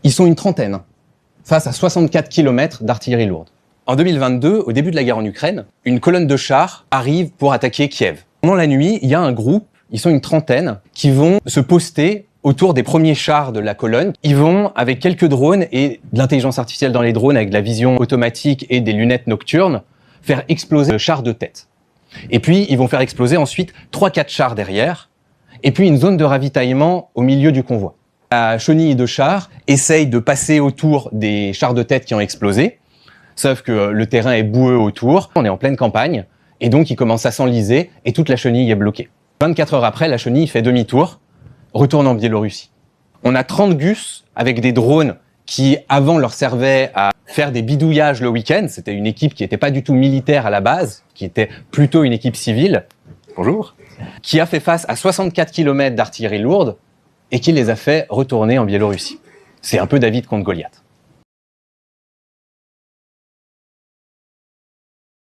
Ils sont une trentaine face à 64 km d'artillerie lourde. En 2022, au début de la guerre en Ukraine, une colonne de chars arrive pour attaquer Kiev. Pendant la nuit, il y a un groupe, ils sont une trentaine, qui vont se poster autour des premiers chars de la colonne. Ils vont, avec quelques drones et de l'intelligence artificielle dans les drones, avec de la vision automatique et des lunettes nocturnes, faire exploser le char de tête. Et puis, ils vont faire exploser ensuite 3-4 chars derrière, et puis une zone de ravitaillement au milieu du convoi. La chenille de chars essaye de passer autour des chars de tête qui ont explosé, sauf que le terrain est boueux autour, on est en pleine campagne, et donc il commence à s'enliser, et toute la chenille est bloquée. 24 heures après, la chenille fait demi-tour, retourne en Biélorussie. On a 30 Gus avec des drones qui, avant, leur servaient à faire des bidouillages le week-end. C'était une équipe qui n'était pas du tout militaire à la base, qui était plutôt une équipe civile. Bonjour. Qui a fait face à 64 km d'artillerie lourde et qui les a fait retourner en Biélorussie. C'est un peu David contre Goliath.